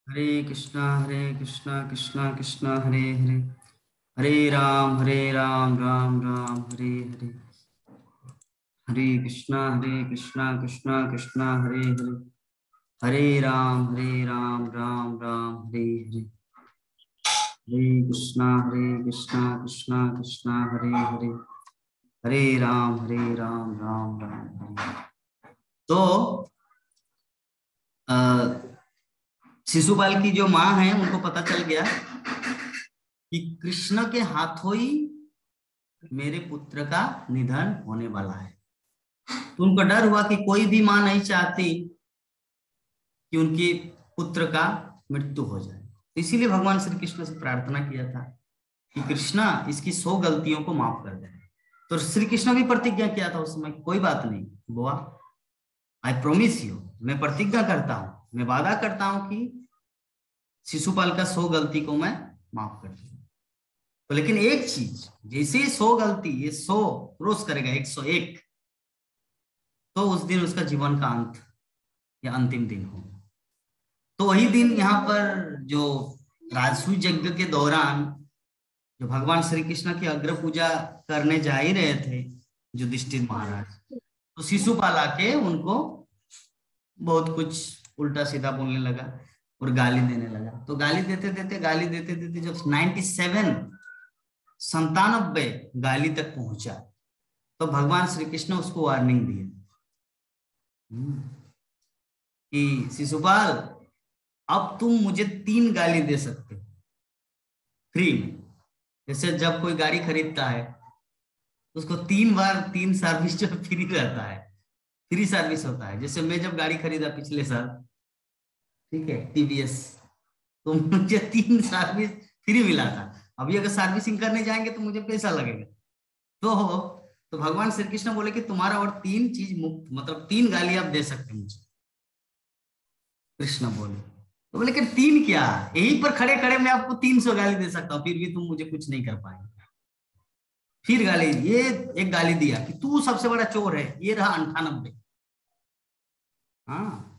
हरे कृष्णा कृष्णा कृष्णा हरे हरे, हरे राम राम राम हरे हरे, हरे कृष्णा कृष्णा कृष्णा हरे हरे, हरे राम राम राम हरे हरे, हरे कृष्णा कृष्णा कृष्णा हरे हरे, हरे राम राम राम हरे हरे। तो अ, शिशुपाल की जो माँ है उनको पता चल गया कि कृष्ण के हाथों ही मेरे पुत्र का निधन होने वाला है। तो उनको डर हुआ कि कोई भी माँ नहीं चाहती कि उनके पुत्र का मृत्यु हो जाए, तो इसीलिए भगवान श्री कृष्ण से प्रार्थना किया था कि कृष्णा इसकी 100 गलतियों को माफ कर दे। तो श्री कृष्ण भी प्रतिज्ञा किया था उस समय, कोई बात नहीं बुआ, आई प्रोमिस यू, मैं प्रतिज्ञा करता हूं, मैं वादा करता हूं कि शिशुपाल का 100 गलती को मैं माफ कर दूंगा। तो लेकिन एक चीज, जैसे 100 गलती ये 100 क्रॉस करेगा 101, तो उस दिन उसका जीवन का अंत या अंतिम दिन होगा। तो वही दिन यहाँ पर जो राजसूय यज्ञ के दौरान जो भगवान श्री कृष्ण की अग्र पूजा करने जा ही रहे थे युधिष्ठिर महाराज, तो शिशुपाल आके उनको बहुत कुछ उल्टा सीधा बोलने लगा और गाली देने लगा। तो गाली देते देते जब 97 गाली तक पहुंचा, तो भगवान श्री कृष्ण उसको वार्निंग दिए कि शिशुपाल अब तुम मुझे 3 गाली दे सकते हो फ्री में। जैसे जब कोई गाड़ी खरीदता है उसको 3 बार 3 सर्विस जो फ्री रहता है, फ्री सर्विस होता है। जैसे मैं जब गाड़ी खरीदा पिछले साल, ठीक है, टीवीएस, तो मुझे 3 सर्विस फ्री मिला था। अभी अगर सर्विसिंग करने जाएंगे तो मुझे पैसा लगेगा। तो भगवान श्री कृष्ण बोले कि तुम्हारा और 3 चीज मुफ्त, मतलब 3 गाली आप दे सकते मुझे। कृष्ण बोले, तो बोले कि 3 क्या, यहीं पर खड़े खड़े मैं आपको 300 गाली दे सकता हूँ, फिर भी तुम मुझे कुछ नहीं कर पाएंगे। फिर गाली, ये एक गाली दिया कि तू सबसे बड़ा चोर है, ये रहा 98। हाँ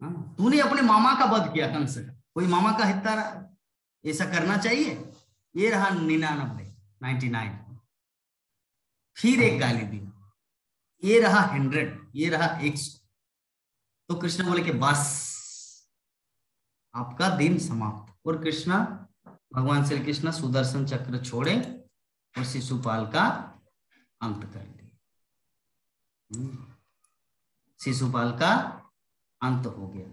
हाँ, तूने अपने मामा का वध किया, कम से कम कोई मामा का हिस्सा ऐसा करना चाहिए, ये रहा 99। फिर एक गाली दी, ये रहा 100, ये रहा 100। तो कृष्ण बोले कि बस आपका दिन समाप्त। और कृष्ण, भगवान श्री कृष्ण सुदर्शन चक्र छोड़े और शिशुपाल का अंत कर दिया। शिशुपाल का अंत हो गया।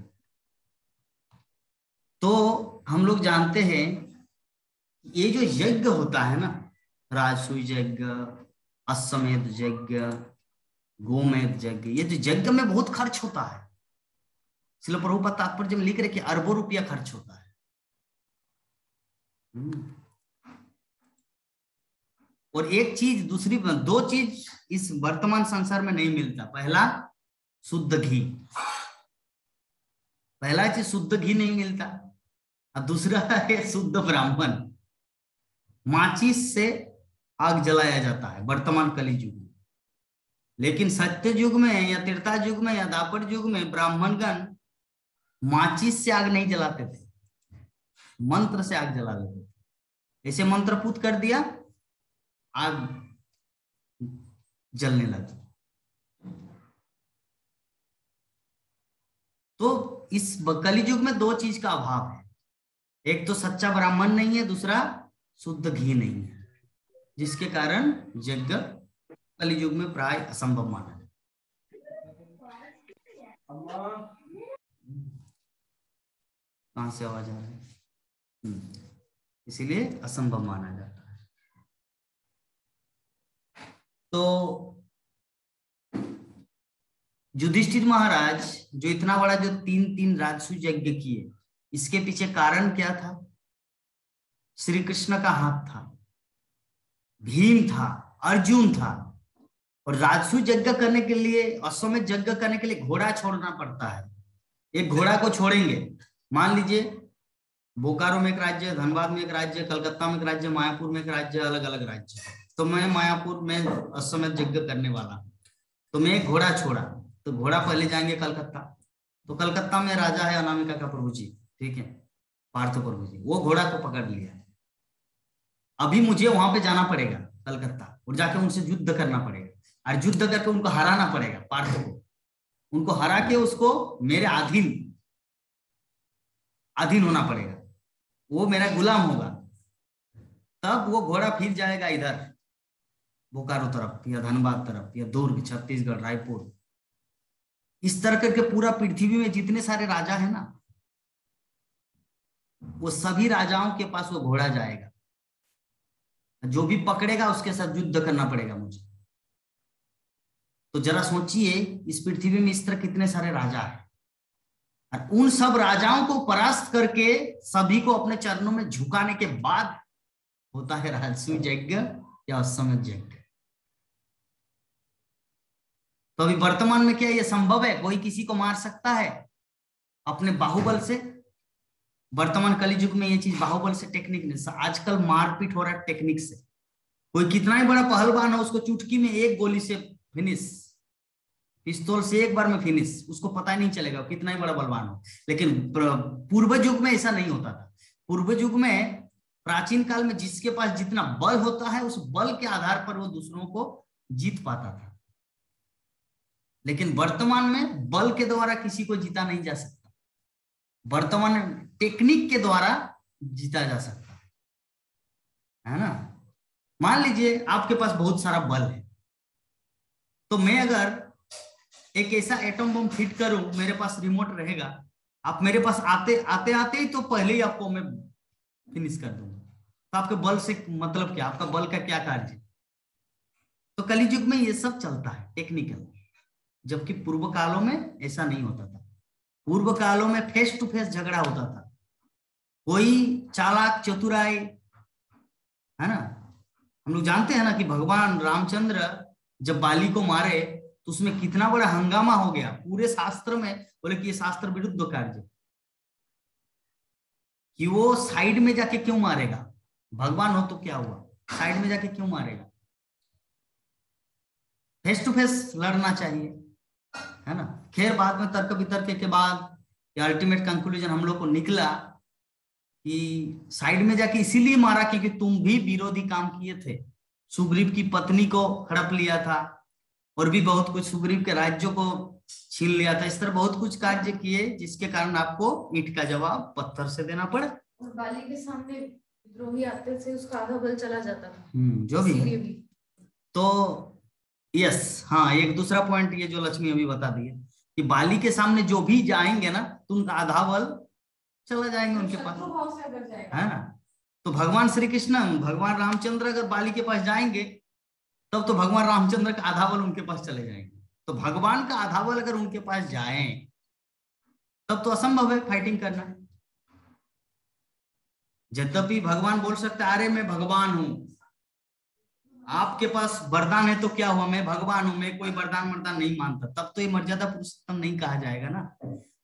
तो हम लोग जानते हैं ये जो यज्ञ होता है ना, राजसूय यज्ञ, अश्वमेध यज्ञ, गोमेध यज्ञ, ये जो यज्ञ में बहुत खर्च होता है। श्रील प्रभुपाद तात्पर्य में लिख रहे कि अरबों रुपया खर्च होता है। और एक चीज, दूसरी 2 चीज इस वर्तमान संसार में नहीं मिलता। पहला शुद्ध घी, पहला चीज शुद्ध घी नहीं मिलता, और दूसरा है शुद्ध ब्राह्मण। माचिस से आग जलाया जाता है वर्तमान कली युग में, लेकिन सत्य युग में या त्रेता युग में या द्वापर युग में ब्राह्मणगण माचिस से आग नहीं जलाते थे, मंत्र से आग जला लेते थे। ऐसे मंत्र पूत कर दिया, आग जलने लगी। तो इस कलयुग में 2 चीज का अभाव है, एक तो सच्चा ब्राह्मण नहीं है, दूसरा शुद्ध घी नहीं है, जिसके कारण यज्ञ कलयुग में प्राय असंभव माना है। कहां से आवाज आ रही है? इसीलिए असंभव माना जाता है। तो युधिष्ठिर महाराज जो इतना बड़ा जो 3 राजसूय यज्ञ किए, इसके पीछे कारण क्या था? श्री कृष्ण का हाथ था, भीम था, अर्जुन था। और राजसूय यज्ञ करने के लिए, अश्वमेध यज्ञ करने के लिए घोड़ा छोड़ना पड़ता है। एक घोड़ा को छोड़ेंगे, मान लीजिए बोकारो में एक राज्य, धनबाद में एक राज्य, कलकत्ता में एक राज्य, मायापुर में एक राज्य, अलग अलग राज्य। तो मैं मायापुर में अश्वमेध यज्ञ करने वाला, तो मैं एक घोड़ा छोड़ा, तो घोड़ा पहले जाएंगे कलकत्ता, तो कलकत्ता में राजा है अनामिका का प्रभु जी, ठीक है, पार्थ प्रभु जी, वो घोड़ा को पकड़ लिया। अभी मुझे वहां पे जाना पड़ेगा कलकत्ता और जाके उनसे युद्ध करना पड़ेगा और युद्ध करके उनको हराना पड़ेगा, पार्थ को, उनको हरा के उसको मेरे अधीन होना पड़ेगा, वो मेरा गुलाम होगा। तब वो घोड़ा फिर जाएगा इधर बोकारो तरफ या धनबाद तरफ या दुर्ग, छत्तीसगढ़, रायपुर, इस तरह करके पूरा पृथ्वी में जितने सारे राजा है ना, वो सभी राजाओं के पास वो घोड़ा जाएगा। जो भी पकड़ेगा उसके साथ युद्ध करना पड़ेगा मुझे। तो जरा सोचिए, इस पृथ्वी में इस तरह कितने सारे राजा हैं, और उन सब राजाओं को परास्त करके सभी को अपने चरणों में झुकाने के बाद होता है राजसूय यज्ञ या अश्वमेध यज्ञ। तो अभी वर्तमान में क्या ये संभव है? कोई किसी को मार सकता है अपने बाहुबल से? वर्तमान कलयुग में ये चीज बाहुबल से, टेक्निक नहीं, आजकल मारपीट हो रहा है टेक्निक से। कोई कितना ही बड़ा पहलवान हो, उसको चुटकी में एक गोली से फिनिश, पिस्तौल से एक बार में फिनिश, उसको पता ही नहीं चलेगा कितना ही बड़ा बलवान हो। लेकिन पूर्व युग में ऐसा नहीं होता था। पूर्व युग में, प्राचीन काल में, जिसके पास जितना बल होता है उस बल के आधार पर वो दूसरों को जीत पाता था। लेकिन वर्तमान में बल के द्वारा किसी को जीता नहीं जा सकता, वर्तमान टेक्निक के द्वारा जीता जा सकता है ना। मान लीजिए आपके पास बहुत सारा बल है, तो मैं अगर एक ऐसा एटम बम फिट करूं, मेरे पास रिमोट रहेगा, आप मेरे पास आते ही तो पहले ही आपको मैं फिनिश कर दूंगा। तो आपके बल से मतलब क्या? आपका बल का क्या कार्य? तो कलयुग में ये सब चलता है टेक्निकल, जबकि पूर्व कालों में ऐसा नहीं होता था। पूर्व कालों में फेस टू फेस झगड़ा होता था। कोई चालाक चतुराई, है ना, हम लोग जानते हैं ना कि भगवान रामचंद्र जब बाली को मारे तो उसमें कितना बड़ा हंगामा हो गया। पूरे शास्त्र में बोले कि ये शास्त्र विरुद्ध कार्य, कि वो साइड में जाके क्यों मारेगा? भगवान हो तो क्या हुआ, साइड में जाके क्यों मारेगा? फेस टू फेस लड़ना चाहिए, है ना। खैर बाद में तर्क वितर्क के बाद अल्टीमेट कंक्लूजन हम लोग को निकला कि साइड में जाके इसीलिए मारा क्योंकि तुम भी विरोधी काम किए थे। सुग्रीव की पत्नी को हड़प लिया था और भी बहुत कुछ, सुग्रीव के राज्यों को छीन लिया था। इस तरह बहुत कुछ कार्य किए जिसके कारण आपको ईंट का जवाब पत्थर से देना पड़ा। और बाली के सामने विद्रोही आते थे, उसका आधा बल चला जाता था। जो भी है। तो यस, हाँ, एक दूसरा पॉइंट ये जो लक्ष्मी अभी बता दी है कि बाली के सामने जो भी जाएंगे ना तो उनका आधा बल चला जाएंगे उनके पास, है ना। तो भगवान श्री कृष्ण, भगवान रामचंद्र अगर बाली के पास जाएंगे तब तो भगवान रामचंद्र का आधा बल उनके पास चले जाएंगे। तो भगवान का आधा बल अगर उनके पास जाए तब तो असंभव है फाइटिंग करना। यद्यपि भगवान बोल सकते अरे मैं भगवान हूं, आपके पास वरदान है तो क्या हुआ, मैं भगवान हूं, मैं कोई वरदान नहीं मानता, तब तो ये मर्यादा पुरुषोत्तम नहीं कहा जाएगा ना।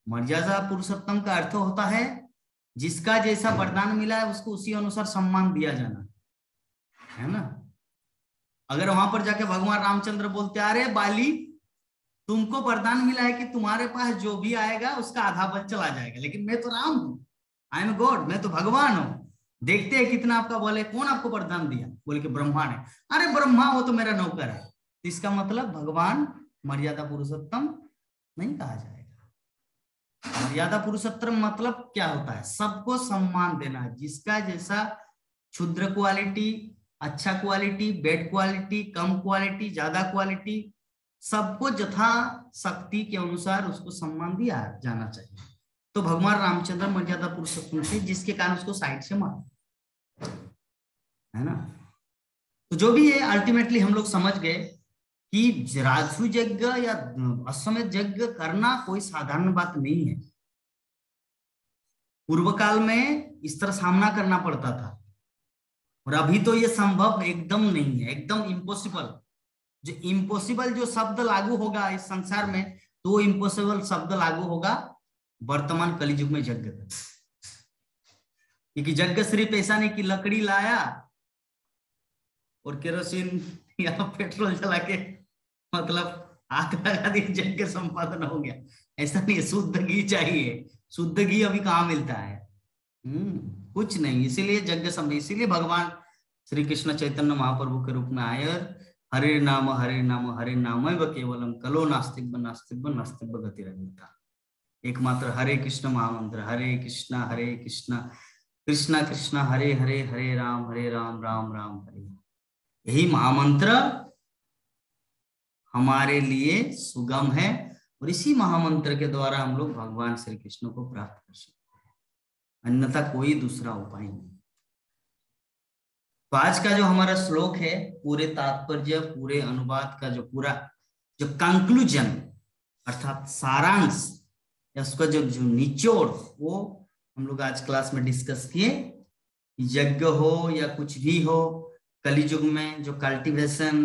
मर्यादा पुरुषोत्तम का अर्थ होता है जिसका जैसा वरदान मिला है उसको उसी अनुसार सम्मान दिया जाना, है ना। अगर वहां पर जाके भगवान रामचंद्र बोलते अरे बाली तुमको वरदान मिला है कि तुम्हारे पास जो भी आएगा उसका आधा बल चला जाएगा, लेकिन मैं तो राम हूं, आई एम गॉड, मैं तो भगवान हूं, देखते हैं कितना आपका बल है, कौन आपको वरदान दिया? बोले कि ब्रह्मा ने। अरे ब्रह्मा वो तो मेरा नौकर है। इसका मतलब भगवान मर्यादा पुरुषोत्तम नहीं कहा जाएगा। मर्यादा पुरुषोत्तम मतलब क्या होता है? सबको सम्मान देना, जिसका जैसा क्षुद्र क्वालिटी, अच्छा क्वालिटी, बेड क्वालिटी, कम क्वालिटी, ज्यादा क्वालिटी, सबको यथा शक्ति के अनुसार उसको सम्मान दिया जाना चाहिए। तो भगवान रामचंद्र मर्यादा पुरुषोत्तम थे, जिसके कारण उसको साइड से मारा, है ना। तो जो भी है अल्टीमेटली हम लोग समझ गए कि राजसूय यज्ञ या अश्वमेध यज्ञ करना कोई साधारण बात नहीं है। पूर्व काल में इस तरह सामना करना पड़ता था और अभी तो ये संभव एकदम नहीं है, एकदम इम्पॉसिबल। जो इम्पॉसिबल जो शब्द लागू होगा इस संसार में, तो वो इम्पॉसिबल शब्द लागू होगा वर्तमान कलियुग में यज्ञ पर। क्योंकि यज्ञ सिर्फ ऐसा नहीं कि लकड़ी लाया और केरोसिन या पेट्रोल जला के मतलब आग लगा दी, यज्ञ संपादन हो गया। ऐसा नहीं है, शुद्ध घी चाहिए। शुद्ध घी अभी कहाँ मिलता है? कुछ नहीं। इसीलिए यज्ञ समय, इसीलिए भगवान श्री कृष्ण चैतन्य महाप्रभु के रूप में आए और हरे नाम हरे नाम हरे नामैव केवलम कलो नास्तिक नास्तिक नास्तिक गतिरन्यथा। एकमात्र हरे कृष्ण महामंत्र, हरे कृष्ण कृष्ण कृष्ण हरे हरे, हरे राम राम राम हरे। यही महामंत्र हमारे लिए सुगम है और इसी महामंत्र के द्वारा हम लोग भगवान श्री कृष्ण को प्राप्त कर सकते हैं, अन्यथा कोई दूसरा उपाय नहीं। तो आज का जो हमारा श्लोक है, पूरे तात्पर्य, पूरे अनुवाद का जो कंक्लूजन अर्थात सारांश, उसका जो निचोड़, वो हम लोग आज क्लास में डिस्कस किए। यज्ञ हो या कुछ भी हो, कलियुग में जो कल्टीवेशन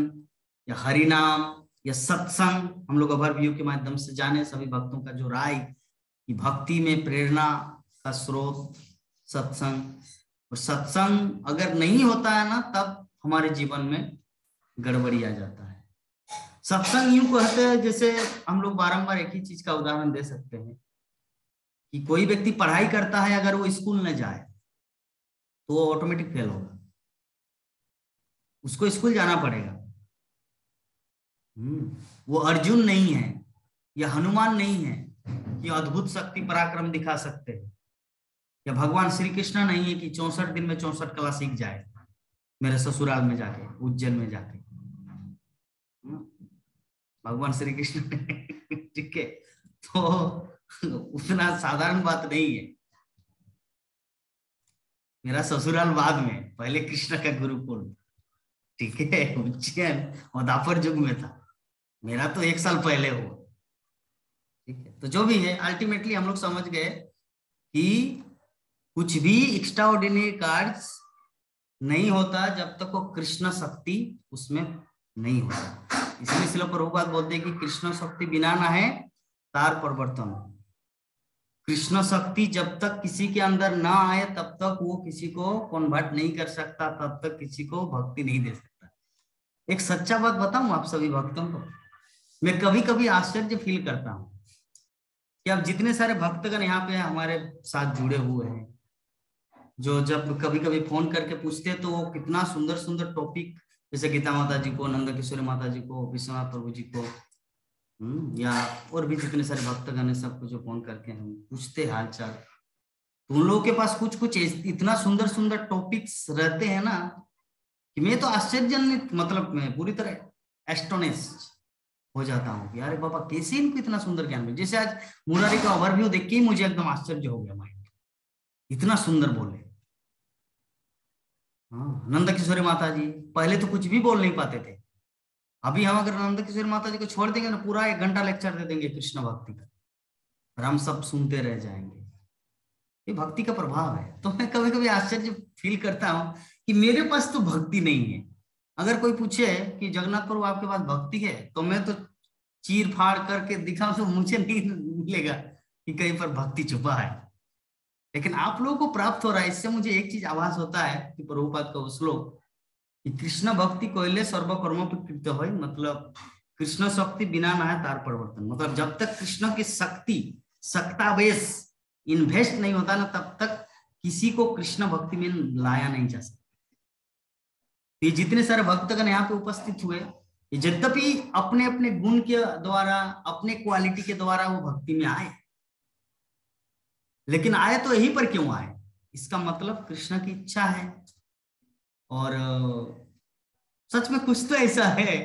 या हरिनाम या सत्संग, हम लोग ओवरव्यू के माध्यम से जाने सभी भक्तों का जो राय कि भक्ति में प्रेरणा का स्रोत सत्संग, और सत्संग अगर नहीं होता है ना, तब हमारे जीवन में गड़बड़ी आ जाता है। सत्संग यूं कहते हैं, जैसे हम लोग बारंबार एक ही चीज का उदाहरण दे सकते हैं कि कोई व्यक्ति पढ़ाई करता है, अगर वो स्कूल न जाए तो वो ऑटोमेटिक फेल होगा, उसको स्कूल जाना पड़ेगा। वो अर्जुन नहीं है या हनुमान नहीं है कि अद्भुत शक्ति पराक्रम दिखा सकते हैं, या भगवान श्री कृष्ण नहीं है कि 64 दिन में 64 कला सीख जाए मेरे ससुराल में जाके, उज्जैन में जाके। भगवान श्री कृष्ण ठीक है, तो उतना साधारण बात नहीं है। मेरा ससुराल बाद में, पहले कृष्ण का गुरुकुल, ठीक है, उज्जैन और द्वापर युग में था। मेरा तो 1 साल पहले हुआ, ठीक है। तो जो भी है, अल्टीमेटली हम लोग समझ गए कि कुछ भी एक्स्ट्रा ऑर्डिनरी कार्य नहीं होता जब तक वो कृष्ण शक्ति उसमें नहीं होता। इसलिए श्रील प्रभुपाद बोलते हैं कि कृष्ण शक्ति बिना ना है तार परिवर्तन। कृष्ण शक्ति जब तक किसी के अंदर ना आए तब तक वो किसी को कन्वर्ट नहीं कर सकता, तब तक किसी को भक्ति नहीं दे सकता। एक सच्चा बात बताऊं आप सभी भक्तों को, मैं कभी कभी आश्चर्य फील करता हूं कि अब जितने सारे भक्तगण यहाँ पे हमारे साथ जुड़े हुए हैं, जो जब कभी कभी फोन करके पूछते हैं तो वो कितना सुंदर सुंदर टॉपिक, जैसे गीता माता जी को, नंद किशोरी माता जी को, विश्वनाथ प्रभु जी को, या और भी जितने सारे भक्तगण है, सबको जो फोन करके हम पूछते हाल चाल, तो उन लोगों के पास कुछ कुछ इतना सुंदर सुंदर टॉपिक्स रहते हैं ना कि मैं तो आश्चर्यजनित, मतलब मैं पूरी तरह एस्टोनिश्ड हो जाता हूँ कि अरे बाबा कैसे इनको इतना सुंदर ज्ञान मिले। जैसे आज मुरारी का ओवरव्यू देख के ही मुझे एकदम आश्चर्य हो गया, माइंड इतना सुंदर बोले। हाँ, नंद किशोरी माता जी पहले तो कुछ भी बोल नहीं पाते थे, अभी हम अगर नंद किशोरी माता जी को छोड़ देंगे ना, पूरा 1 घंटा लेक्चर दे देंगे कृष्ण भक्ति का, और हम सब सुनते रह जाएंगे। ये भक्ति का प्रभाव है। तो मैं कभी कभी आश्चर्य फील करता हूँ कि मेरे पास तो भक्ति नहीं है। अगर कोई पूछे कि जगन्नाथ प्रभु आपके पास भक्ति है, तो मैं तो चीर फाड़ करके दिखाऊं तो मुझे नहीं मिलेगा कि कहीं पर भक्ति छुपा है, लेकिन आप लोगों को प्राप्त हो रहा है। इससे मुझे एक चीज आभास होता है कि प्रभुपाद का वो श्लोक कि कृष्ण भक्ति कोयले सर्व कर्मों पर कृत्य हो, मतलब कृष्ण शक्ति बिना ना है तार परिवर्तन। मतलब जब तक कृष्ण की शक्ति, सक्तावेश इन्वेस्ट नहीं होता ना, तब तक किसी को कृष्ण भक्ति में लाया नहीं जा सकता। ये जितने सारे भक्तगण यहाँ पे उपस्थित हुए, यद्यपि अपने अपने गुण के द्वारा, अपने क्वालिटी के द्वारा वो भक्ति में आए, लेकिन आए तो यहीं पर क्यों आए? इसका मतलब कृष्ण की इच्छा है। और सच में कुछ तो ऐसा है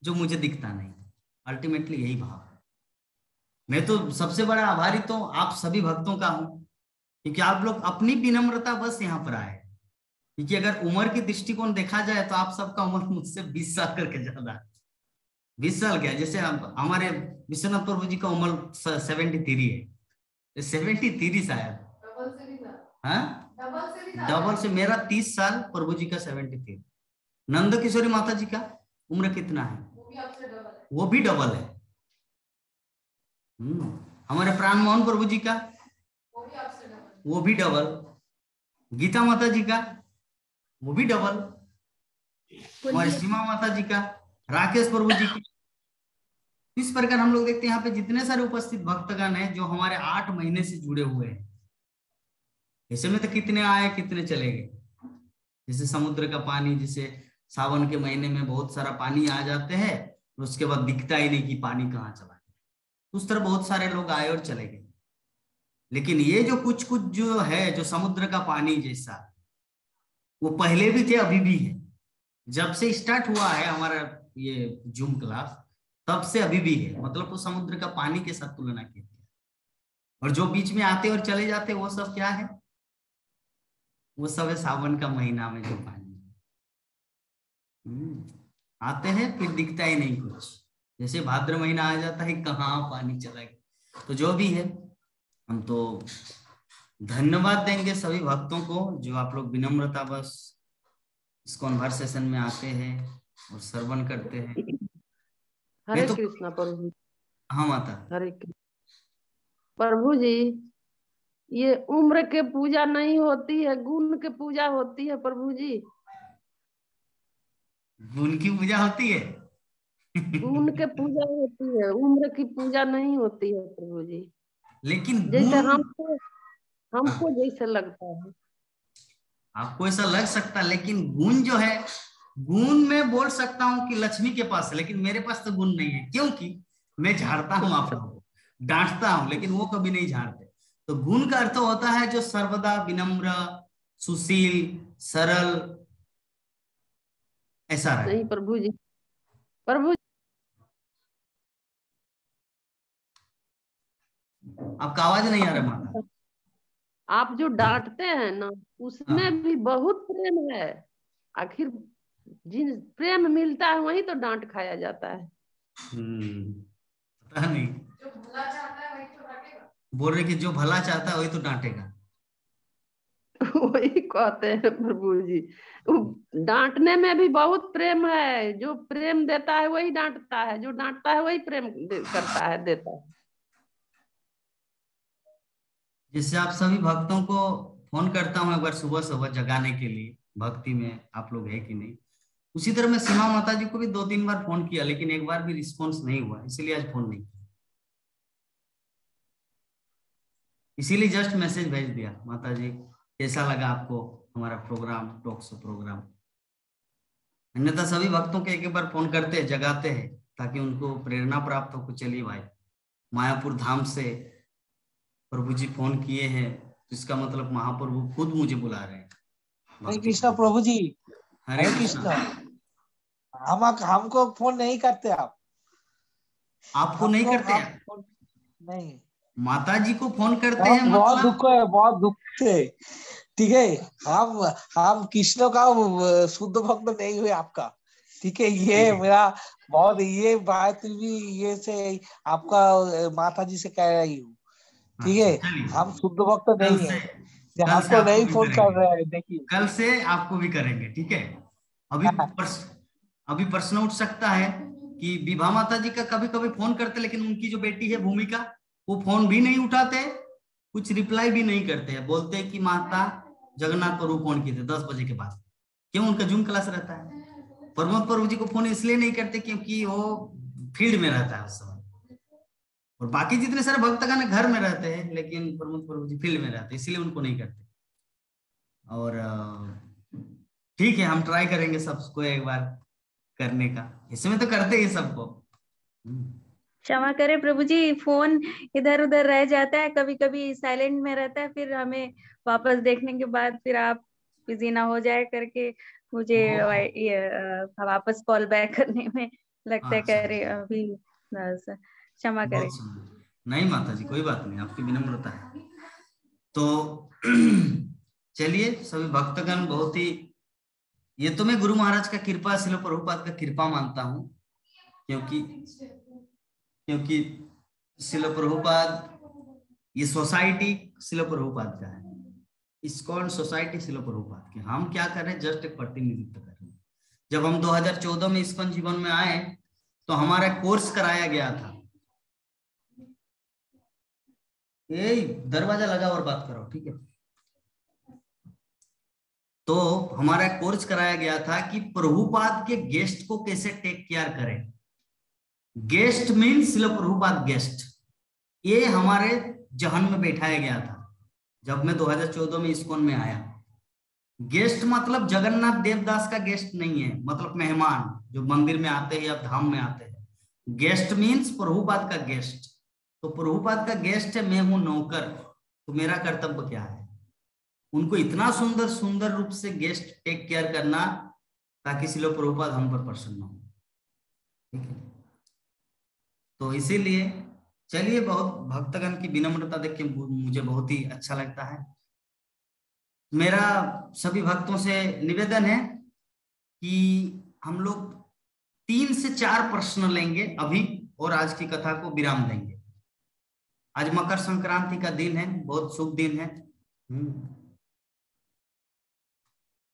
जो मुझे दिखता नहीं। अल्टीमेटली यही भाव है। मैं तो सबसे बड़ा आभारी तो आप सभी भक्तों का हूं, क्योंकि आप लोग अपनी विनम्रता बस यहाँ पर आए। क्योंकि अगर उम्र की दृष्टिकोण देखा जाए तो आप सबका उम्र मुझसे 20 साल करके ज्यादा है। 20 साल क्या, जैसे हमारे विश्वनाथ प्रभु जी का उम्र 73 है, 73 शायद, हाँ डबल से मेरा 30 साल, प्रभु जी का 73। नंद किशोरी माता जी का उम्र कितना है? वो भी डबल है। हमारे प्राण मोहन प्रभु जी का वो भी डबल। गीता माता जी का वो भी डबल। हमारी सीमा माता जी का, राकेश प्रभु जी की, इस प्रकार हम लोग देखते हैं यहाँ पे जितने सारे उपस्थित भक्तगण हैं जो हमारे 8 महीने से जुड़े हुए हैं। ऐसे में तो कितने आए कितने चले गए। जैसे समुद्र का पानी, जैसे सावन के महीने में बहुत सारा पानी आ जाते हैं, उसके बाद दिखता ही नहीं कि पानी कहाँ चला गया। उस तरह बहुत सारे लोग आए और चले गए। लेकिन ये जो कुछ कुछ जो है, जो समुद्र का पानी जैसा, वो पहले भी थे, अभी भी है। जब से स्टार्ट हुआ है हमारा ये जूम क्लास, तब से अभी भी है। मतलब वो समुद्र का पानी के साथ तुलना की है। और जो बीच में आते और चले जाते वो सब क्या है? वो सब है सावन का महीना में जो पानी आते हैं, फिर दिखता ही नहीं कुछ। जैसे भाद्र महीना आ जाता है, कहाँ पानी चला गया। तो जो भी है, हम तो धन्यवाद देंगे सभी भक्तों को जो आप लोग विनम्रता बस इस कॉन्वर्सेशन में आते हैं और श्रवण करते हैं। हरे तो कृष्णा प्रभु। हाँ माता। हरे कृष्ण प्रभु जी, ये उम्र के पूजा नहीं होती है, गुण के पूजा होती है प्रभु जी। गुण की पूजा होती है। गुण के पूजा होती है, उम्र की पूजा नहीं होती है प्रभु जी। लेकिन जैसे गुण, हमको जैसे लगता है। आपको ऐसा लग सकता है, लेकिन गुण जो है, गुण में बोल सकता हूँ कि लक्ष्मी के पास है, लेकिन मेरे पास तो गुण नहीं है, क्योंकि मैं झाड़ता हूँ आप लोगों को, डांटता हूँ, लेकिन वो कभी नहीं झाड़ते। तो गुण का अर्थ होता है जो सर्वदा विनम्र, सुशील, सरल, ऐसा रहे। नहीं प्रभु जी, प्रभु आपका आवाज नहीं आ रहा माता। आप जो डांटते हैं ना, उसमें हाँ। भी बहुत प्रेम है। आखिर जिन प्रेम मिलता है वही तो डांट खाया जाता है। पता नहीं, जो भला चाहता है वही तो डांटेगा। बोल रहे कि जो भला चाहता है वही तो डांटेगा। वही कहते हैं प्रभु जी। डांटने में भी बहुत प्रेम है। जो प्रेम देता है वही डांटता है, जो डांटता है वही प्रेम करता है, देता है। जिससे आप सभी भक्तों को फोन करता हूँ एक बार सुबह सुबह जगाने के लिए, भक्ति में आप लोग है कि नहीं। उसी तरह मैं सीमा माता जी को भी 2-3 बार फोन किया, लेकिन एक बार भी रिस्पॉन्स नहीं हुआ, इसीलिए आज फोन नहीं किया। इसीलिए जस्ट मैसेज भेज दिया, माता जी कैसा लगा आपको हमारा प्रोग्राम, टॉक शो प्रोग्राम। अन्यथा सभी भक्तों के एक एक बार फोन करते हैं, जगाते हैं, ताकि उनको प्रेरणा प्राप्त हो। चलिए भाई, मायापुर धाम से प्रभु जी फोन किए हैं, तो इसका मतलब महाप्रभु खुद मुझे बुला रहे हैं। हरे कृष्णा प्रभु जी। हरे हरे कृष्णा। हमको फोन नहीं करते आप? आपको नहीं करते हैं? नहीं, माता जी को फोन करते हैं, बहुत मतलब दुख है, बहुत दुख है। ठीक है, हम कृष्ण का शुद्ध भक्त नहीं हुए आपका। ठीक है, ये मेरा बहुत, ये बात भी ये से आपका माता जी से कह रही हूँ। ठीक है, हम शुद्ध भक्त नहीं है, कल से हमको आपको नहीं भी फोन कर करेंगे, रहे हैं। देखिए, कल से आपको भी करेंगे, ठीक है। अभी अभी प्रश्न उठ सकता है कि विभा माता जी का कभी कभी फोन करते, लेकिन उनकी जो बेटी है भूमिका, वो फोन भी नहीं उठाते, कुछ रिप्लाई भी नहीं करते हैं। बोलते हैं कि माता जगन्नाथ प्रभु फोन किए थे 10 बजे के बाद। क्यों? उनका जूम क्लास रहता है। प्रमोद प्रभु जी को फोन इसलिए नहीं करते क्योंकि वो फील्ड में रहता है उस समय, और बाकी जितने सारे भक्तगण घर में रहते हैं, लेकिन प्रमोद प्रभु जी फील्ड में रहते हैं, इसलिए उनको नहीं करते। और ठीक है, हम ट्राई करेंगे सबको एक बार करने का, इसमें तो करते ही सबको। क्षमा करें प्रभु जी, फोन इधर उधर रह जाता है, कभी कभी साइलेंट में रहता है, फिर हमें वापस देखने के बाद फिर आप बिजी ना हो जाए करके मुझे ये वापस कॉल बैक करने में लगता है। करे अभी क्षमा करें। नहीं माता जी, कोई बात नहीं, आपकी विनम्रता है। तो चलिए सभी भक्तगण, बहुत ही, ये तो मैं गुरु महाराज का कृपा, शिल प्रभुपाद का कृपा मानता हूँ, क्योंकि शिल प्रभुपाद, ये सोसाइटी शिल प्रभुपाद का है, इस्कॉन सोसाइटी शिल प्रभुपाद की। हम क्या कर रहे हैं? जस्ट एक प्रतिनिधित्व कर रहे हैं। जब हम 2014 में इस्कॉन जीवन में आए, तो हमारा कोर्स कराया गया था। ये दरवाजा लगा और बात करो, ठीक है। तो हमारा कोर्स कराया गया था कि प्रभुपाद के गेस्ट को कैसे टेक केयर करें। गेस्ट मीन्स शिल प्रभुपाद गेस्ट, ये हमारे जहन में बैठाया गया था जब मैं 2014 में इस्कॉन में आया। गेस्ट मतलब जगन्नाथ देवदास का गेस्ट नहीं है, मतलब मेहमान जो मंदिर में आते हैं या धाम में आते हैं। गेस्ट मीन्स प्रभुपाद का गेस्ट। तो प्रभुपाद का गेस्ट है, मैं हूं नौकर, तो मेरा कर्तव्य क्या है? उनको इतना सुंदर सुंदर रूप से गेस्ट टेक केयर करना ताकि शिल प्रभुपाद हम पर प्रसन्न हो। ठीक है, तो इसीलिए चलिए, बहुत भक्तगण की विनम्रता देख के मुझे बहुत ही अच्छा लगता है। मेरा सभी भक्तों से निवेदन है कि हम लोग 3 से 4 प्रश्न लेंगे अभी और आज की कथा को विराम देंगे। आज मकर संक्रांति का दिन है, बहुत शुभ दिन है।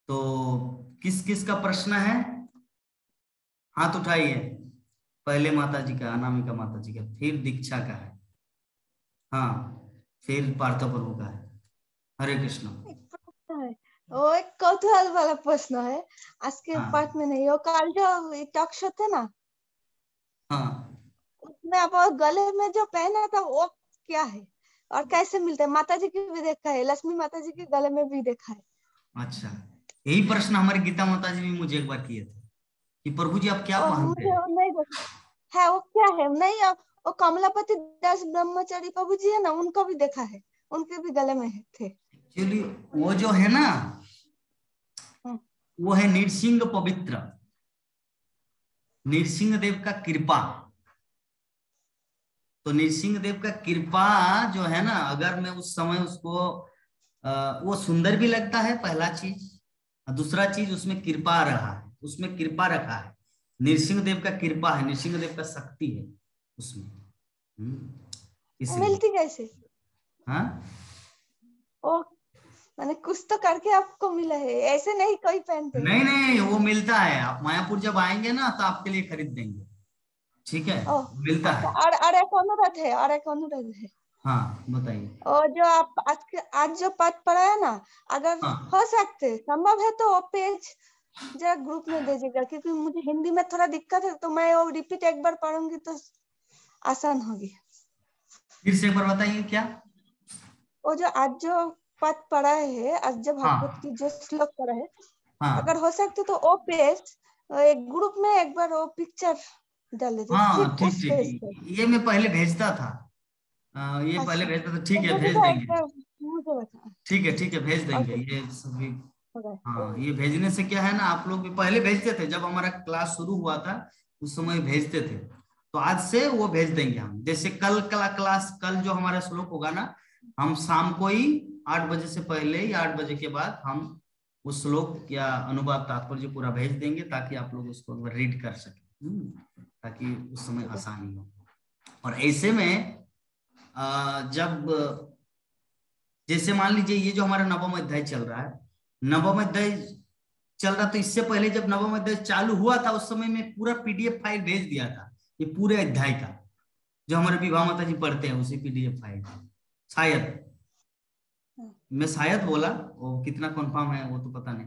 तो किस किस का प्रश्न है? हाथ उठाइए। पहले माता जी का, अनामिका माता जी का, फिर दीक्षा का है, हाँ, फिर पार्थ प्रभु का है। हरे कृष्ण। वो एक कौतूहल वाला प्रश्न है, आज के हाँ। पार्ट में नहीं। वो कल जो टॉक शो थे ना, हाँ, उसमें आप गले में जो पहना था वो क्या है और कैसे मिलता है? माता जी की भी देखा है, लक्ष्मी माता जी के गले में भी देखा है। अच्छा, यही प्रश्न हमारी गीता माता जी भी मुझे एक बार किए थे कि प्रभु जी आप क्या और पहनते मुझे हैं? वो नहीं देखा है, वो क्या है नहीं। वो कमलापति दास ब्रह्मचारी प्रभु जी है ना, उनको भी देखा है, उनके भी गले में थे। एक्चुअली वो जो है ना, वो है नृसिंह पवित्र, नृसिंह देव का कृपा। तो नृसिंह देव का कृपा जो है ना, अगर मैं उस समय उसको वो सुंदर भी लगता है, पहला चीज। दूसरा चीज, उसमें कृपा रहा है, उसमें कृपा रखा है। नृसिंह देव का कृपा है, नृसिंह देव का शक्ति है उसमें। मिलती कैसे? हाँ, ओ मैंने कुछ तो करके आपको मिला है, ऐसे नहीं कोई पहनते। नहीं नहीं, वो मिलता है। आप मायापुर जब आएंगे ना तो आपके लिए खरीद देंगे। ठीक है, मिलता है। और एक अनुरोध है, और एक अनुरोध है। हाँ, बताइए। और जो आप आज जो पाठ पढ़ा है ना, अगर हो सकते संभव है तो वो पेज जरा ग्रुप में दीजिएगा, क्योंकि मुझे हिंदी में थोड़ा दिक्कत है, तो मैं वो रिपीट एक बार पढ़ूंगी तो आसान होगी। फिर से एक बार बताइए क्या? वो जो आज जो पाठ पढ़ा है, आज जो भागवत की जो श्लोक पढ़ा है, अगर हो सकते तो वो पेज एक ग्रुप में एक बार वो पिक्चर डाल देते। हाँ, ठीक ठीक, ये मैं पहले भेजता था, ये पहले भेजता था। ठीक है, भेज देंगे। ठीक है, भेज देंगे ये सभी। हाँ, ये भेजने से क्या है ना, आप लोग भी पहले भेजते थे जब हमारा क्लास शुरू हुआ था, उस समय भेजते थे। तो आज से वो भेज देंगे हम। जैसे कल क्लास, कल जो हमारा श्लोक होगा ना, हम शाम को ही 8 बजे से पहले या 8 बजे के बाद हम उस श्लोक या अनुवाद तात्पर्य पूरा भेज देंगे, ताकि आप लोग उसको रीड कर सके, ताकि उस समय आसानी हो। और ऐसे में जब जैसे मान लीजिए ये जो हमारा नवम अध्याय चल रहा है, नवम अध्याय चल रहा, तो इससे पहले जब नवम अध्याय चालू हुआ था, उस समय में पूरा पीडीएफ फाइल भेज दिया था, ये पूरे अध्याय का, जो हमारे विभा माता जी पढ़ते हैं उसी पीडीएफ फाइल। शायद मैं शायद बोला, वो कितना कंफर्म है वो तो पता नहीं।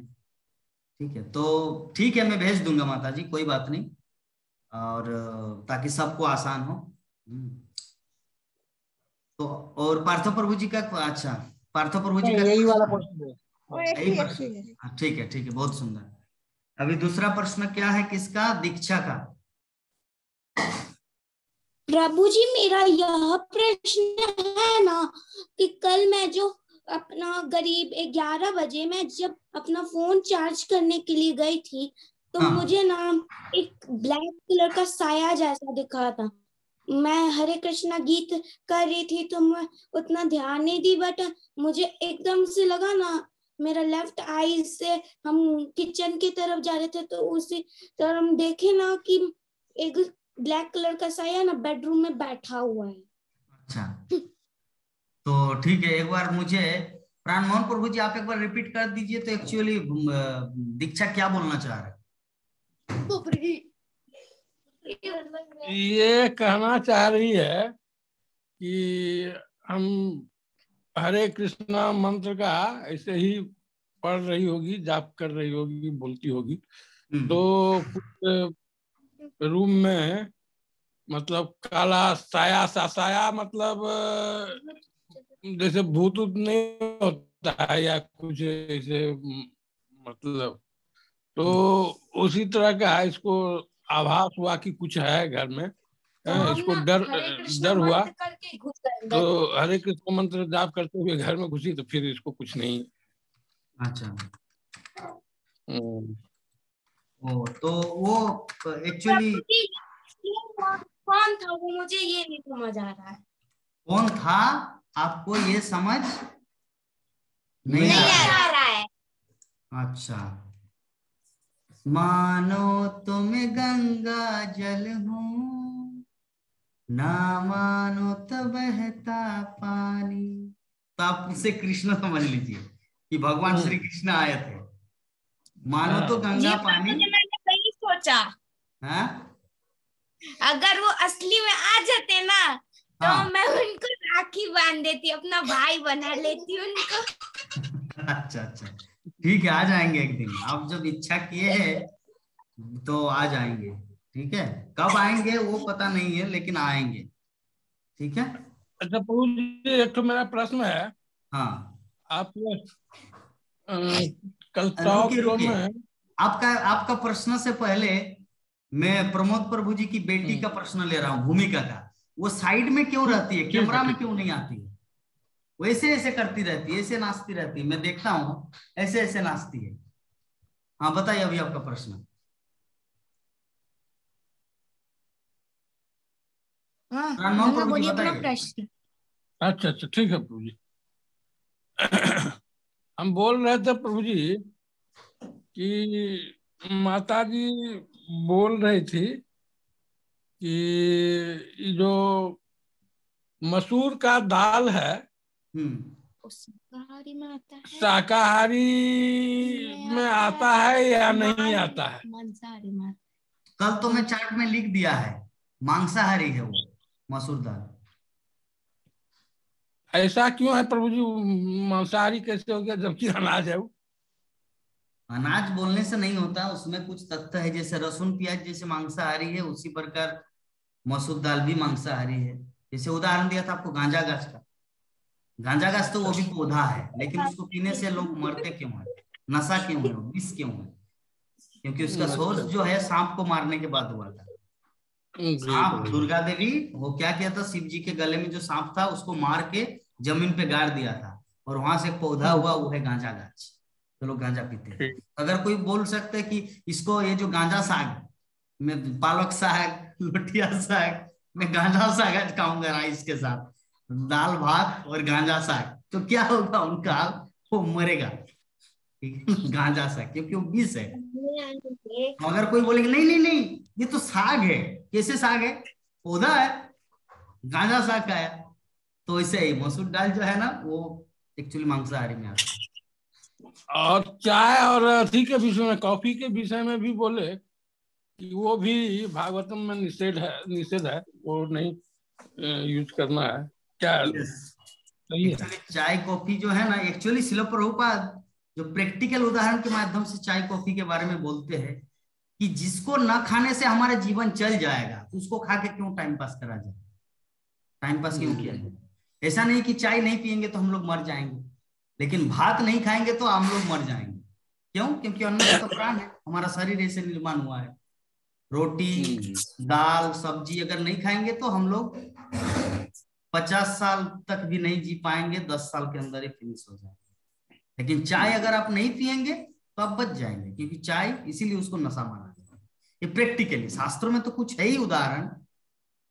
ठीक है, तो ठीक है, मैं भेज दूंगा माता जी, कोई बात नहीं, और ताकि सबको आसान हो। तो और पार्थ प्रभु जी का, अच्छा, पार्थ प्रभु जी का यही वाला प्रश्न है। ठीक है, बहुत सुंदर। अभी दूसरा प्रश्न क्या है, किसका? दीक्षा का। प्रभु जी, मेरा यह प्रश्न है ना कि कल मैं जो अपना करीब 11 बजे मैं जब अपना फोन चार्ज करने के लिए गई थी, तो मुझे ना एक ब्लैक कलर का साया जैसा दिखा था। मैं हरे कृष्णा गीत कर रही थी तो मैं उतना ध्यान नहीं दी, बट मुझे एकदम से लगा ना, मेरा लेफ्ट आई से हम किचन की तरफ जा रहे थे, तो उसी तरह हम देखे ना कि एक ब्लैक कलर का साया ना बेडरूम में बैठा हुआ है। अच्छा, तो ठीक है, एक बार मुझे प्राण मोहन प्रभु जी आप एक बार रिपीट कर दीजिए, तो एक्चुअली दीक्षा क्या बोलना चाह रहे? ये कहना चाह रही है कि हम हरे कृष्णा मंत्र का ऐसे ही पढ़ रही होगी, जाप कर रही होगी, बोलती होगी, तो रूम में मतलब काला साया सा साया, मतलब जैसे भूत ऊत नहीं होता है या कुछ ऐसे, मतलब तो उसी तरह का इसको आभास हुआ कि कुछ है घर में। इसको डर हुआ तो हरे कृष्ण मंत्र जाप करते हुए घर में घुसी, तो फिर इसको कुछ नहीं। अच्छा। ओ तो वो एक्चुअली कौन था वो, मुझे ये नहीं समझ आ रहा है। कौन था आपको ये समझ नहीं आ रहा है। अच्छा। मानो तुम गंगा जल हूँ, ना मानो तो बहता पानी। तो आप उसे कृष्ण समझ लीजिए कि भगवान श्री कृष्ण आए थे। मानो तो गंगा पानी। मैंने वही सोचा। हाँ? अगर वो असली में आ जाते ना तो हाँ। मैं उनको राखी बांध देती, अपना भाई बना लेती उनको। अच्छा अच्छा, ठीक है, आ जाएंगे एक दिन। आप जब इच्छा किए हैं तो आ जाएंगे। ठीक है, कब आएंगे वो पता नहीं है, लेकिन आएंगे। ठीक है। अच्छा प्रभु जी, एक तो मेरा प्रश्न है। हाँ। आप कल रुकिए टॉक रुकिए, में आपका प्रश्न से पहले मैं प्रमोद प्रभु जी की बेटी का प्रश्न ले रहा हूँ, भूमिका का। वो साइड में क्यों रहती है, कैमरा में क्यों नहीं आती है? वो ऐसे ऐसे करती रहती है, ऐसे नाचती रहती है, मैं देखता हूँ ऐसे ऐसे नाचती है। हाँ बताइए अभी आपका प्रश्न। हाँ बोलिए अपना प्रश्न। अच्छा अच्छा ठीक है प्रभु जी। हम बोल रहे थे प्रभु जी कि माता जी बोल रही थी कि ये जो मसूर का दाल है शाकाहारी में आता है, शाकाहारी में आता है या नहीं आता है? मांसाहारी में। कल तो मैं चार्ट में लिख दिया है, मांसाहारी है वो मसूर दाल। ऐसा क्यों है प्रभु जी? मांसाहारी कैसे हो गया जबकि अनाज है वो? अनाज बोलने से नहीं होता, उसमें कुछ तथ्य है। जैसे लहसुन प्याज जैसे मांसाहारी है, उसी प्रकार मसूर दाल भी मांसाहारी है। जैसे उदाहरण दिया था आपको गांजा गाछ का। गांजा गाछ तो वो भी पौधा है, लेकिन उसको पीने से लोग मरते क्यों है, नशा क्यों है, विष क्यों है? क्योंकि उसका सोर्स जो है सांप को मारने के बाद हुआ था। सांप, दुर्गा देवी, वो क्या किया था, शिव जी के गले में जो सांप था उसको मार के जमीन पे गाड़ दिया था, और वहां से एक पौधा हुआ, वो है गांजा गाछ। तो लोग गांजा पीते हैं। अगर कोई बोल सकते हैं कि इसको, ये जो गांजा साग में पालक साग, लोटिया साग, मैं गांजा साग आज खाऊंगा राइस के साथ, दाल भात और गांजा साग, तो क्या होगा उनका हाल? वो मरेगा। ठीक है, गांजा साग, क्योंकि वो विष है। अगर कोई बोलेगा नहीं नहीं नहीं ये तो साग है, कैसे साग है, पौधा है, गांजा साग का है, तो ऐसे ही मसूर दाल जो है ना, वो एक्चुअली मांसाहारी में आता है। और चाय और अथी के विषय में, कॉफी के विषय में भी बोले कि वो भी भागवतम में निषेध है, वो नहीं यूज करना है। क्या सही है? एक्चुअली चाय कॉफी जो है ना, एक्चुअली शिल प्रभुपाद जो प्रैक्टिकल उदाहरण के माध्यम से चाय कॉफी के बारे में बोलते हैं कि जिसको न खाने से हमारा जीवन चल जाएगा, तो उसको खा के क्यों टाइम पास करा जाए, टाइम पास क्यों किया जाए? ऐसा नहीं कि चाय नहीं पियेंगे तो हम लोग मर जाएंगे, लेकिन भात नहीं खाएंगे तो हम लोग मर जाएंगे। क्यों? क्योंकि अन्न में तो प्राण है, हमारा शरीर ऐसे निर्माण हुआ है। रोटी, दाल, सब्जी अगर नहीं खाएंगे तो हम लोग 50 साल तक भी नहीं जी पाएंगे, 10 साल के अंदर ही फिनिश हो जाएंगे। लेकिन चाय अगर आप नहीं पियेंगे तो आप बच जाएंगे, क्योंकि चाय इसीलिए उसको नशा माना जाता है। ये प्रैक्टिकली, शास्त्रों में तो कुछ है ही उदाहरण,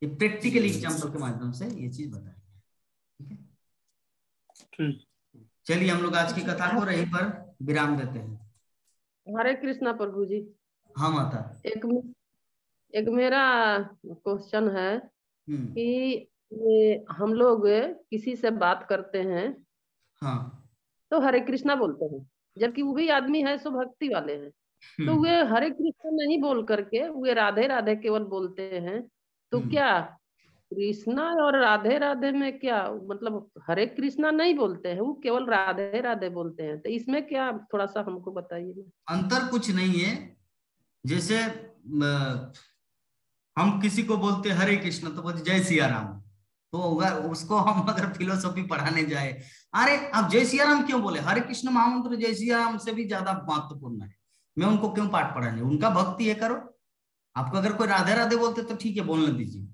ये प्रैक्टिकली एग्जाम्पल के माध्यम से ये चीज बताई है। ठीक है, चलिए हम लोग आज की कथा को यहीं पर विराम देते हैं। हरे कृष्णा प्रभु जी। हाँ माता। एक मेरा क्वेश्चन है कि हम लोग किसी से बात करते हैं, हाँ, तो हरे कृष्णा बोलते हैं, जबकि वो भी आदमी है सो भक्ति वाले हैं, तो वे हरे कृष्णा नहीं बोल करके वे राधे राधे केवल बोलते हैं। तो क्या कृष्णा और राधे राधे में क्या मतलब, हरे कृष्णा नहीं बोलते हैं, वो केवल राधे राधे बोलते हैं? तो इसमें क्या, थोड़ा सा हमको बताइए। अंतर कुछ नहीं है। जैसे हम किसी को बोलते हरे कृष्ण तो बोलते जय सिया राम, तो होगा उसको हम अगर फिलोसॉफी पढ़ाने जाए, अरे आप जय सिया राम क्यों बोले, हरे कृष्ण महामंत्र जय सिया राम से भी ज्यादा महत्वपूर्ण है, मैं उनको क्यों पाठ पढ़ाने, उनका भक्ति है करो। आपको अगर कोई राधे राधे बोलते तो ठीक है बोलने दीजिए,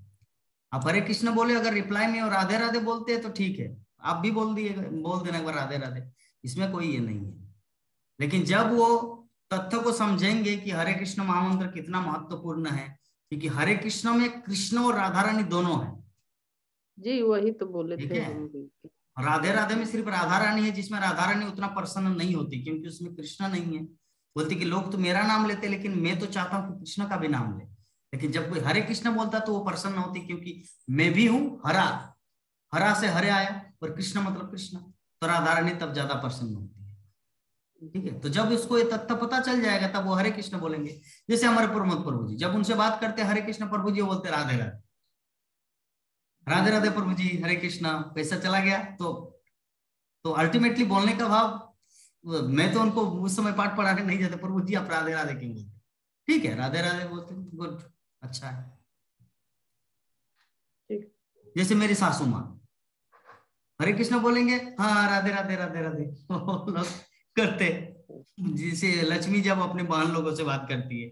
आप हरे कृष्ण बोले अगर रिप्लाई में और राधे राधे बोलते हैं तो ठीक है, आप भी बोल देना एक बार राधे राधे, इसमें कोई ये नहीं है। लेकिन जब वो तथ्य को समझेंगे कि हरे कृष्ण महामंत्र कितना महत्वपूर्ण है, क्योंकि हरे कृष्ण में कृष्ण और राधा रानी दोनों है जी, वही तो बोले ठीक थे है। हम भी। राधे राधे में सिर्फ राधा रानी है, जिसमें राधा रानी उतना प्रसन्न नहीं होती क्योंकि उसमें कृष्ण नहीं है। बोलती कि लोग तो मेरा नाम लेते लेकिन मैं तो चाहता हूँ कि कृष्ण का भी नाम ले, लेकिन जब कोई हरे कृष्ण बोलता तो वो प्रसन्न होती क्योंकि मैं भी हूँ हरा, हरा से हरे आया और कृष्ण मतलब कृष्ण, तो राधा रानी तब ज्यादा प्रसन्न होती है ठीक है। तो जब उसको ये तथ्य पता चल जाएगा तब वो हरे कृष्ण बोलेंगे। जैसे हमारे प्रमोद प्रभु जी, जब उनसे बात करते हरे कृष्ण प्रभु जी, वो बोलते राधे राधे, राधे राधे प्रभु जी, हरे कृष्णा, पैसा चला गया। तो अल्टीमेटली बोलने का भाव, मैं तो उनको उस समय पाठ पढ़ाने नहीं जाते, प्रभु जी आप राधे राधे क्यों बोलते, ठीक है राधे राधे बोलते, गुड, अच्छा है। जैसे मेरी सासू माँ हरे कृष्ण बोलेंगे, हाँ राधे राधे राधे राधे लोग करते। जैसे लक्ष्मी जब अपने बहन लोगों से बात करती है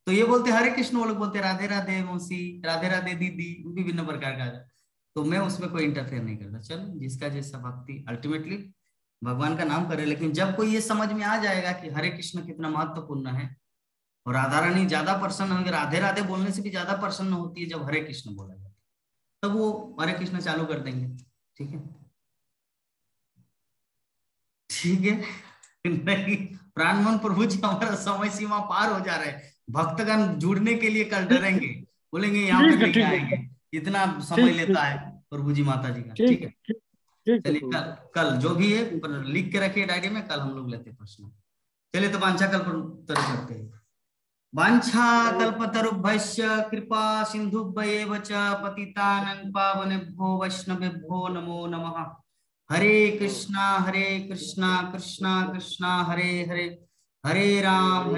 तो ये बोलते हरे कृष्ण, वो लोग बोलते राधे राधे मौसी, राधे राधे दीदी, विभिन्न प्रकार का। तो मैं उसमें कोई इंटरफेयर नहीं करता, चलो जिसका जैसा भक्ति, अल्टीमेटली भगवान का नाम करे। लेकिन जब कोई ये समझ में आ जाएगा कि हरे कृष्ण कितना महत्वपूर्ण है और राधा रानी ज्यादा प्रसन्न होंगे, राधे राधे बोलने से भी ज्यादा प्रसन्न होती है जब हरे कृष्ण बोला जाता है, तब वो हरे कृष्ण चालू कर देंगे ठीक है। ठीक है नहीं, प्राणमोहन प्रभु जी हमारा समय सीमा पार हो जा रहा है, भक्तगण जुड़ने के लिए कल डरेंगे, बोलेंगे यहाँ पे लेके आएंगे, इतना समय लेता है प्रभु जी माता जी का ठीक है। चलिए कल जो भी है लिख के रखिए डायरी में, कल हम लोग लेते प्रश्न। चलिए तो वांछा कल्पतरु करते हैं। वांछा कल्पतरुभ्यश्च कृपा सिन्धुभ्येव च पतितानां पावनेभ्यो वैष्णवेभ्यो नमो नमः। हरे कृष्णा कृष्णा कृष्णा हरे हरे, हरे राम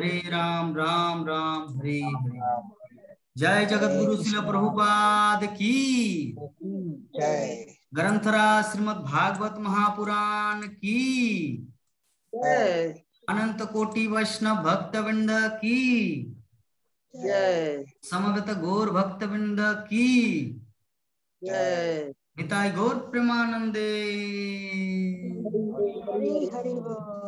राम राम हरे हरे। जय जगत गुरु श्रील प्रभुपाद की जय। ग्रंथराज श्रीमद् भागवत महापुराण की जय। अनंत कोटि वैष्णव भक्तवृंद की जय। समवेत गौर भक्तवृंद की जय। निताई गौर प्रेमानंदे। हरि हरि बोल।